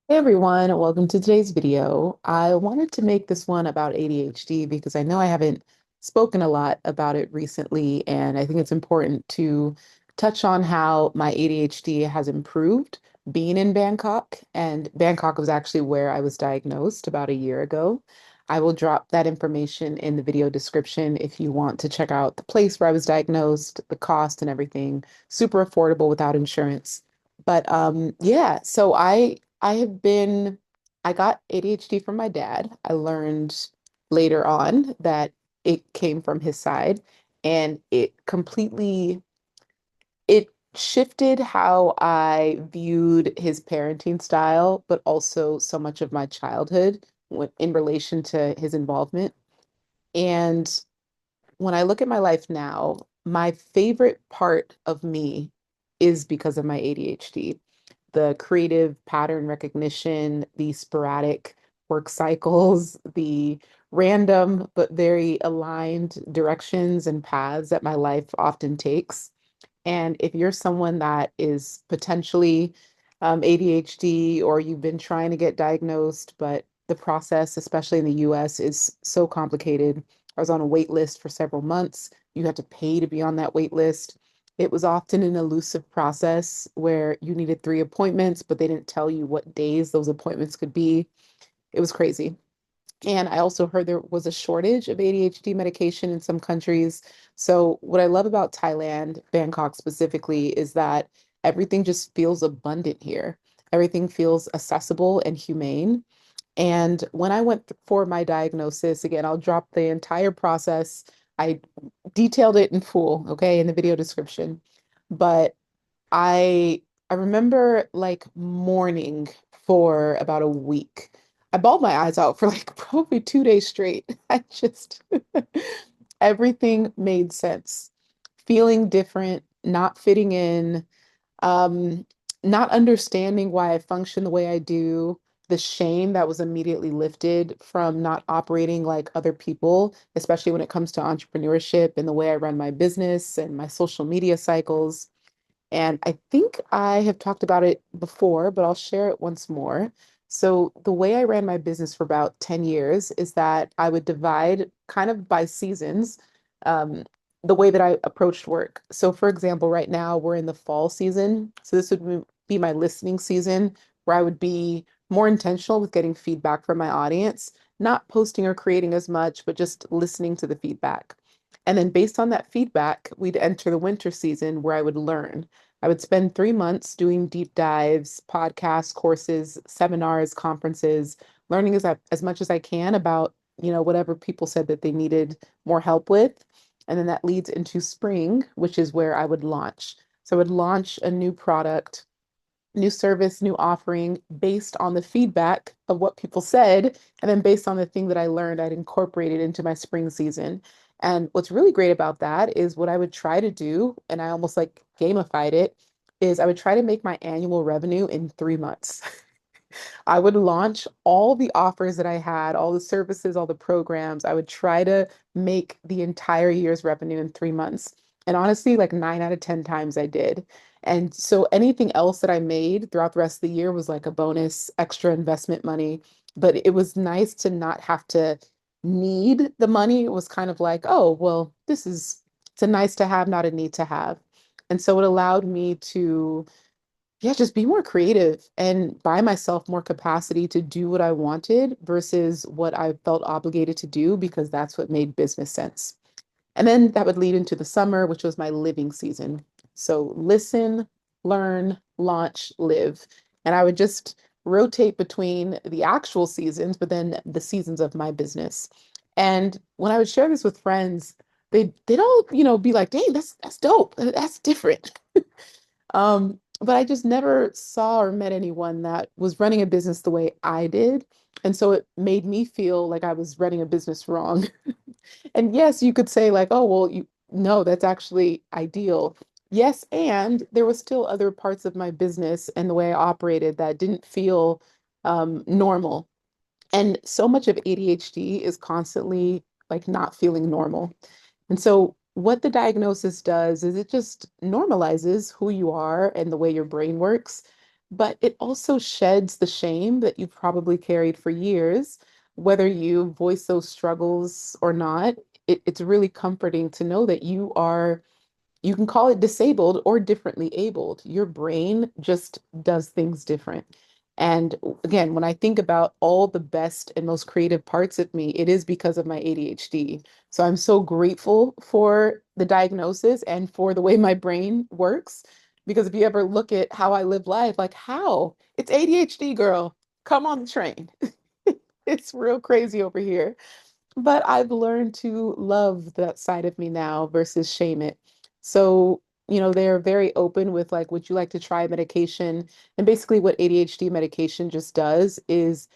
Hey everyone, welcome to today's video. I wanted to make this one about ADHD because I know I haven't spoken a lot about it recently, and I think it's important to touch on how my ADHD has improved being in Bangkok. And Bangkok was actually where I was diagnosed about a year ago. I will drop that information in the video description if you want to check out the place where I was diagnosed, the cost and everything. Super affordable without insurance. But yeah, so I got ADHD from my dad. I learned later on that it came from his side, and it shifted how I viewed his parenting style, but also so much of my childhood in relation to his involvement. And when I look at my life now, my favorite part of me is because of my ADHD. The creative pattern recognition, the sporadic work cycles, the random but very aligned directions and paths that my life often takes. And if you're someone that is potentially ADHD, or you've been trying to get diagnosed, but the process, especially in the US, is so complicated. I was on a wait list for several months. You had to pay to be on that wait list. It was often an elusive process where you needed 3 appointments, but they didn't tell you what days those appointments could be. It was crazy. And I also heard there was a shortage of ADHD medication in some countries. So, what I love about Thailand, Bangkok specifically, is that everything just feels abundant here. Everything feels accessible and humane. And when I went for my diagnosis, again, I'll drop the entire process. I detailed it in full, okay, in the video description. But I remember like mourning for about a week. I bawled my eyes out for like probably 2 days straight. I just everything made sense. Feeling different, not fitting in, um, not understanding why I function the way I do, the shame that was immediately lifted from not operating like other people, especially when it comes to entrepreneurship and the way I run my business and my social media cycles. And I think I have talked about it before, but I'll share it once more. So, the way I ran my business for about 10 years is that I would divide kind of by seasons, um, the way that I approached work. So, for example, right now we're in the fall season. So, this would be my listening season where I would be more intentional with getting feedback from my audience, not posting or creating as much, but just listening to the feedback. And then based on that feedback, we'd enter the winter season where I would learn. I would spend 3 months doing deep dives, podcasts, courses, seminars, conferences, learning as much as I can about, whatever people said that they needed more help with. And then that leads into spring, which is where I would launch. So I would launch a new product, new service, new offering based on the feedback of what people said. And then based on the thing that I learned, I'd incorporate it into my spring season. And what's really great about that is what I would try to do, and I almost like gamified it, is I would try to make my annual revenue in 3 months. I would launch all the offers that I had, all the services, all the programs. I would try to make the entire year's revenue in 3 months. And honestly, like 9 out of 10 times I did. And so anything else that I made throughout the rest of the year was like a bonus, extra investment money. But it was nice to not have to need the money. It was kind of like, oh, well, it's a nice to have, not a need to have. And so it allowed me to, yeah, just be more creative and buy myself more capacity to do what I wanted versus what I felt obligated to do because that's what made business sense. And then that would lead into the summer, which was my living season. So listen, learn, launch, live. And I would just rotate between the actual seasons, but then the seasons of my business. And when I would share this with friends, they'd all, be like, "Dang, that's dope. That's different." But I just never saw or met anyone that was running a business the way I did. And so it made me feel like I was running a business wrong. And yes, you could say like, oh, well, no, that's actually ideal. Yes, and there was still other parts of my business and the way I operated that didn't feel normal. And so much of ADHD is constantly like not feeling normal. And so what the diagnosis does is it just normalizes who you are and the way your brain works. but it also sheds the shame that you've probably carried for years, whether you voice those struggles or not. It's really comforting to know that you can call it disabled or differently abled. Your brain just does things different. And again, when I think about all the best and most creative parts of me, it is because of my ADHD. So I'm so grateful for the diagnosis and for the way my brain works. Because if you ever look at how I live life, like how? It's ADHD, girl. Come on the train. It's real crazy over here. But I've learned to love that side of me now versus shame it. So, they're very open with like, would you like to try medication? And basically, what ADHD medication just does is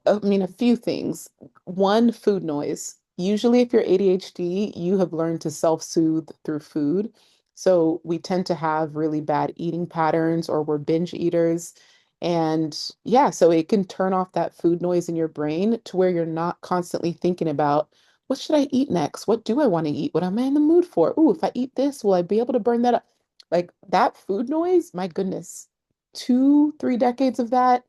I mean, a few things. One, food noise. Usually, if you're ADHD, you have learned to self-soothe through food. So we tend to have really bad eating patterns or we're binge eaters. And yeah, so it can turn off that food noise in your brain to where you're not constantly thinking about what should I eat next? What do I want to eat? What am I in the mood for? Ooh, if I eat this, will I be able to burn that up? Like that food noise, my goodness, 3 decades of that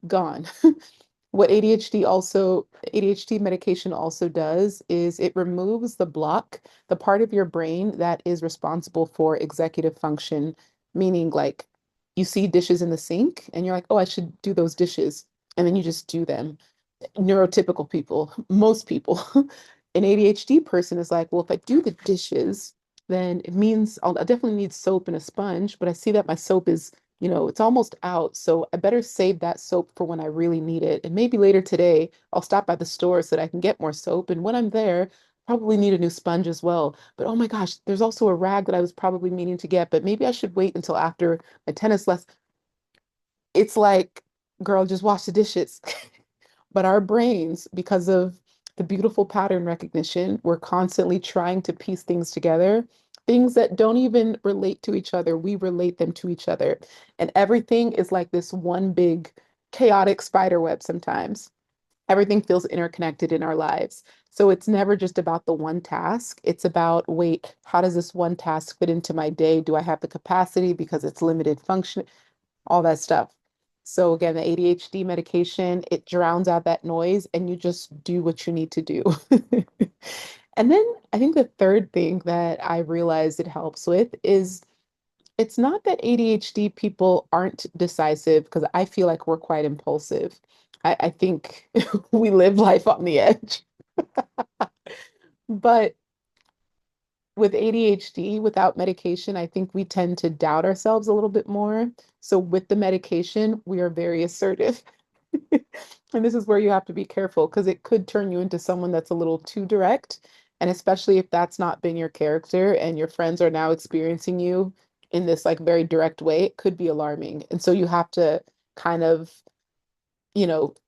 gone. What ADHD medication also does is it removes the block, the part of your brain that is responsible for executive function, meaning like you see dishes in the sink and you're like, oh, I should do those dishes. And then you just do them. Neurotypical people, most people, an ADHD person is like, well, if I do the dishes, then it means I definitely need soap and a sponge, but I see that my soap is, it's almost out. So I better save that soap for when I really need it. And maybe later today, I'll stop by the store so that I can get more soap. And when I'm there, probably need a new sponge as well. But oh my gosh, there's also a rag that I was probably meaning to get, but maybe I should wait until after my tennis lesson. It's like, girl, just wash the dishes. But our brains, because of the beautiful pattern recognition, we're constantly trying to piece things together. Things that don't even relate to each other, we relate them to each other. And everything is like this one big chaotic spider web sometimes. Everything feels interconnected in our lives. So it's never just about the one task. It's about, wait, how does this one task fit into my day? Do I have the capacity because it's limited function? All that stuff. So again, the ADHD medication, it drowns out that noise and you just do what you need to do. And then I think the third thing that I realized it helps with is it's not that ADHD people aren't decisive because I feel like we're quite impulsive. I think we live life on the edge. But with ADHD, without medication, I think we tend to doubt ourselves a little bit more. So with the medication, we are very assertive. And this is where you have to be careful because it could turn you into someone that's a little too direct. And especially if that's not been your character and your friends are now experiencing you in this like very direct way, it could be alarming. And so you have to kind of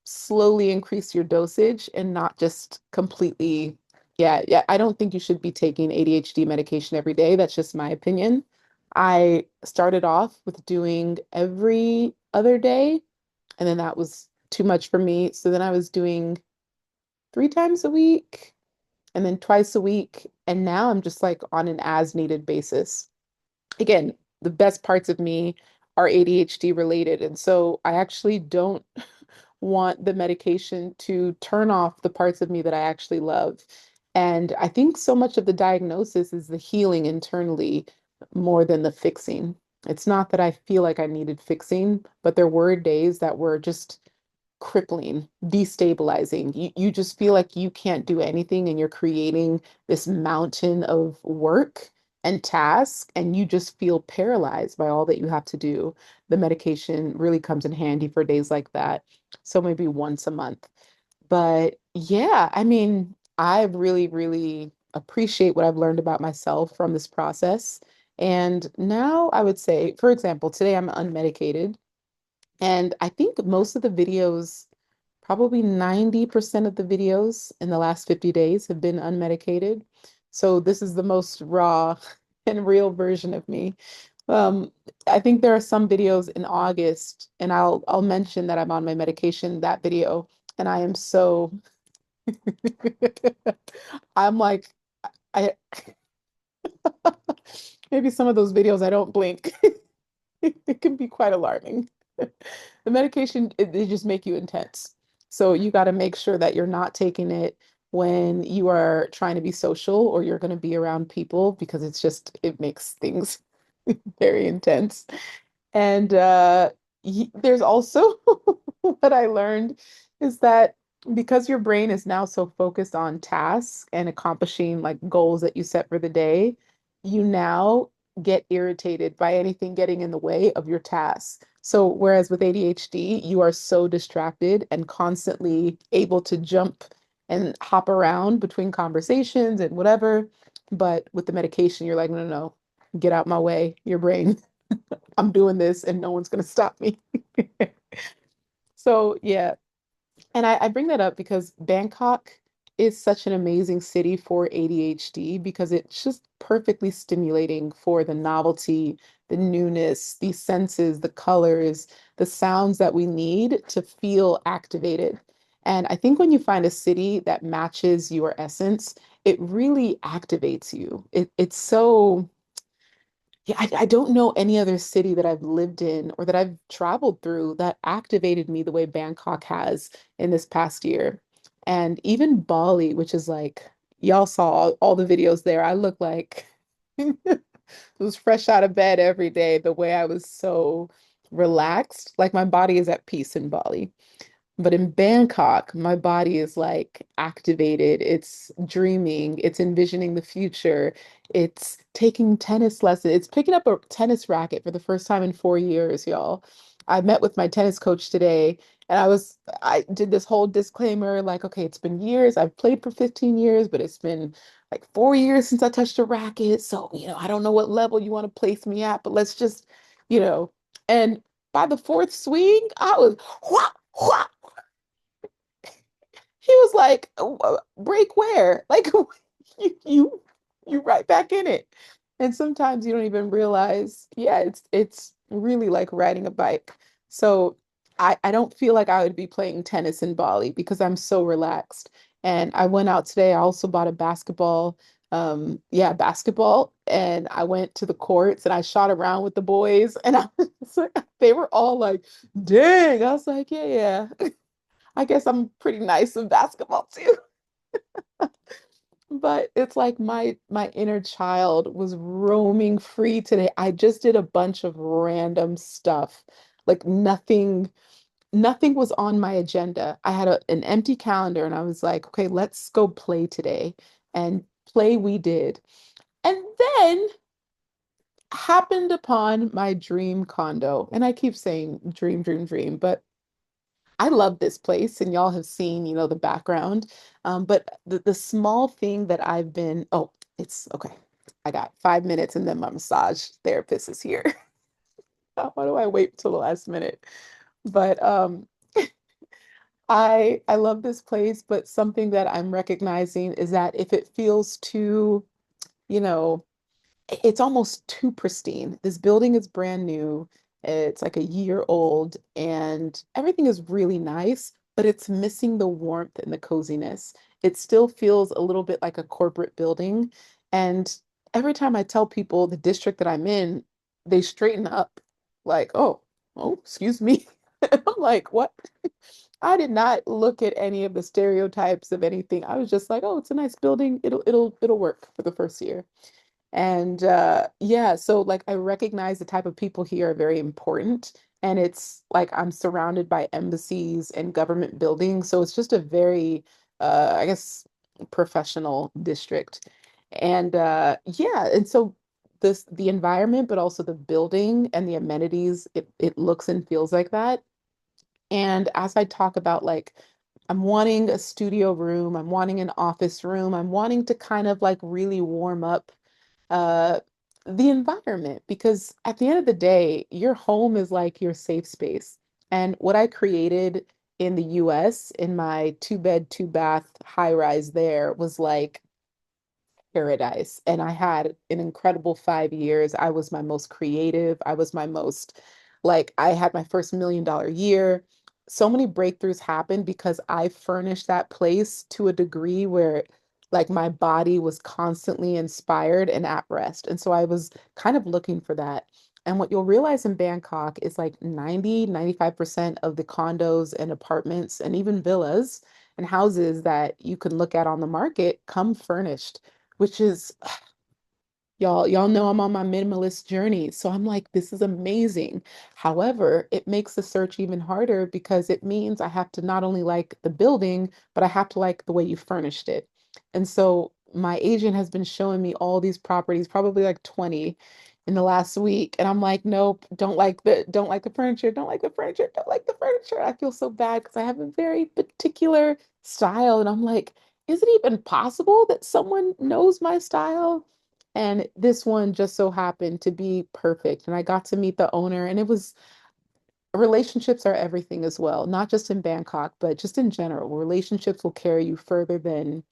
slowly increase your dosage and not just completely. Yeah, yeah. I don't think you should be taking ADHD medication every day. That's just my opinion. I started off with doing every other day, and then that was too much for me. So then I was doing 3 times a week and then twice a week. And now I'm just like on an as needed basis. Again, the best parts of me are ADHD related. And so I actually don't want the medication to turn off the parts of me that I actually love. And I think so much of the diagnosis is the healing internally more than the fixing. It's not that I feel like I needed fixing, but there were days that were just crippling, destabilizing. You just feel like you can't do anything and you're creating this mountain of work and tasks, and you just feel paralyzed by all that you have to do. The medication really comes in handy for days like that. So maybe once a month. But yeah, I mean, I really, really appreciate what I've learned about myself from this process. And now I would say, for example, today I'm unmedicated. And I think most of the videos, probably 90% of the videos in the last 50 days have been unmedicated. So this is the most raw and real version of me. Um, I think there are some videos in August, and I'll mention that I'm on my medication, that video, and I am so I'm like I maybe some of those videos I don't blink. It can be quite alarming. The medication, they just make you intense. So you got to make sure that you're not taking it when you are trying to be social or you're going to be around people because it makes things very intense. And there's also what I learned is that because your brain is now so focused on tasks and accomplishing like goals that you set for the day, you now get irritated by anything getting in the way of your tasks. So whereas with ADHD, you are so distracted and constantly able to jump and hop around between conversations and whatever. But with the medication, you're like, no, no, no, get out my way, your brain. I'm doing this and no one's going to stop me. So, yeah. And I bring that up because Bangkok is such an amazing city for ADHD because it's just perfectly stimulating for the novelty, the newness, the senses, the colors, the sounds that we need to feel activated. And I think when you find a city that matches your essence, it really activates you. It's so yeah, I don't know any other city that I've lived in or that I've traveled through that activated me the way Bangkok has in this past year. And even Bali, which is like, y'all saw all the videos there. I look like I was fresh out of bed every day, the way I was so relaxed. Like my body is at peace in Bali. But in Bangkok, my body is like activated. It's dreaming. It's envisioning the future. It's taking tennis lessons. It's picking up a tennis racket for the first time in 4 years, y'all. I met with my tennis coach today and I did this whole disclaimer like, okay, it's been years. I've played for 15 years, but it's been like 4 years since I touched a racket. So, I don't know what level you want to place me at, but let's just, you know, and by the fourth swing, I was whop, whop, he was like, break where? Like you you you right back in it. And sometimes you don't even realize, yeah, it's really like riding a bike. So I don't feel like I would be playing tennis in Bali because I'm so relaxed. And I went out today. I also bought a basketball, yeah, basketball, and I went to the courts and I shot around with the boys, and I was like, they were all like, dang. I was like, yeah, yeah. I guess I'm pretty nice in basketball too. But it's like my inner child was roaming free today. I just did a bunch of random stuff. Like nothing was on my agenda. I had an empty calendar and I was like, okay, let's go play today. And play we did. And then happened upon my dream condo. And I keep saying dream, dream, dream, but I love this place, and y'all have seen, the background. But the small thing that it's okay. I got 5 minutes, and then my massage therapist is here. Why do I wait till the last minute? But I love this place, but something that I'm recognizing is that if it feels too, you know, it's almost too pristine. This building is brand new. It's like a year old and everything is really nice, but it's missing the warmth and the coziness. It still feels a little bit like a corporate building. And every time I tell people the district that I'm in, they straighten up like, oh, excuse me. I'm like, what? I did not look at any of the stereotypes of anything. I was just like, oh, it's a nice building. It'll work for the first year. And yeah, so like I recognize the type of people here are very important. And it's like I'm surrounded by embassies and government buildings. So it's just a very, I guess, professional district. And yeah, and so the environment, but also the building and the amenities, it looks and feels like that. And as I talk about like I'm wanting a studio room, I'm wanting an office room, I'm wanting to kind of like really warm up uh the environment because at the end of the day, your home is like your safe space. And what I created in the US in my two bed, two bath high rise there was like paradise. And I had an incredible 5 years. I was my most creative. I was my most, like, I had my first $1 million year. So many breakthroughs happened because I furnished that place to a degree where, like, my body was constantly inspired and at rest. And so I was kind of looking for that. And what you'll realize in Bangkok is like 90, 95% of the condos and apartments and even villas and houses that you can look at on the market come furnished, which is y'all know I'm on my minimalist journey. So I'm like, this is amazing. However, it makes the search even harder because it means I have to not only like the building, but I have to like the way you furnished it. And so my agent has been showing me all these properties, probably like 20 in the last week. And I'm like, nope, don't like the furniture, don't like the furniture, don't like the furniture. I feel so bad because I have a very particular style. And I'm like, is it even possible that someone knows my style? And this one just so happened to be perfect. And I got to meet the owner, and it was relationships are everything as well, not just in Bangkok, but just in general. Relationships will carry you further than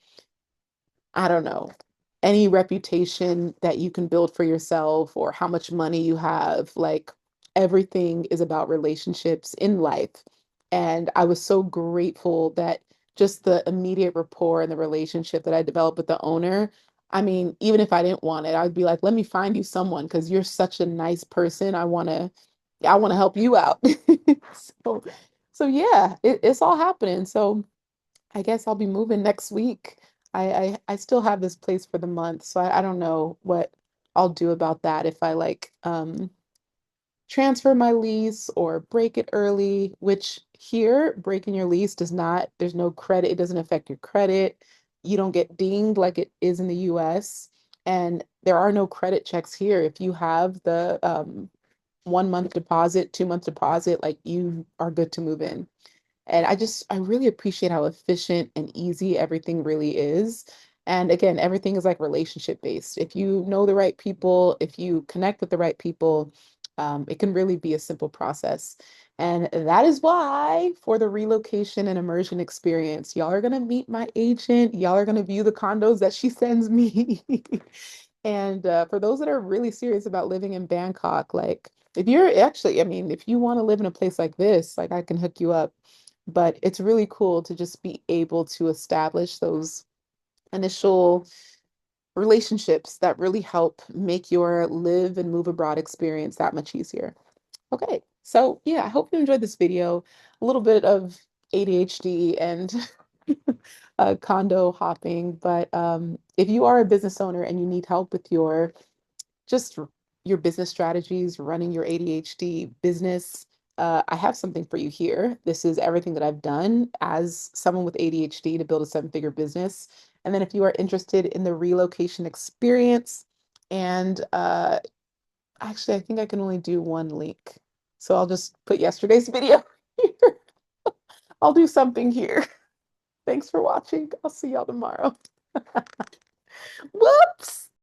I don't know, any reputation that you can build for yourself or how much money you have. Like everything is about relationships in life. And I was so grateful that just the immediate rapport and the relationship that I developed with the owner. I mean, even if I didn't want it, I'd be like, let me find you someone because you're such a nice person. I want to help you out. So, so yeah, it's all happening. So I guess I'll be moving next week. I still have this place for the month, so I don't know what I'll do about that if I like transfer my lease or break it early, which here breaking your lease does not, there's no credit, it doesn't affect your credit. You don't get dinged like it is in the US. And there are no credit checks here. If you have the 1 month deposit, 2 month deposit, like you are good to move in. And I really appreciate how efficient and easy everything really is. And again, everything is like relationship based. If you know the right people, if you connect with the right people, it can really be a simple process. And that is why for the relocation and immersion experience, y'all are going to meet my agent. Y'all are going to view the condos that she sends me. And for those that are really serious about living in Bangkok, like if you're actually, I mean, if you want to live in a place like this, like I can hook you up. But it's really cool to just be able to establish those initial relationships that really help make your live and move abroad experience that much easier. Okay, so yeah, I hope you enjoyed this video. A little bit of ADHD and condo hopping, but if you are a business owner and you need help with just your business strategies, running your ADHD business, I have something for you here. This is everything that I've done as someone with ADHD to build a seven-figure business. And then if you are interested in the relocation experience, and actually, I think I can only do one link. So I'll just put yesterday's video here. I'll do something here. Thanks for watching. I'll see y'all tomorrow.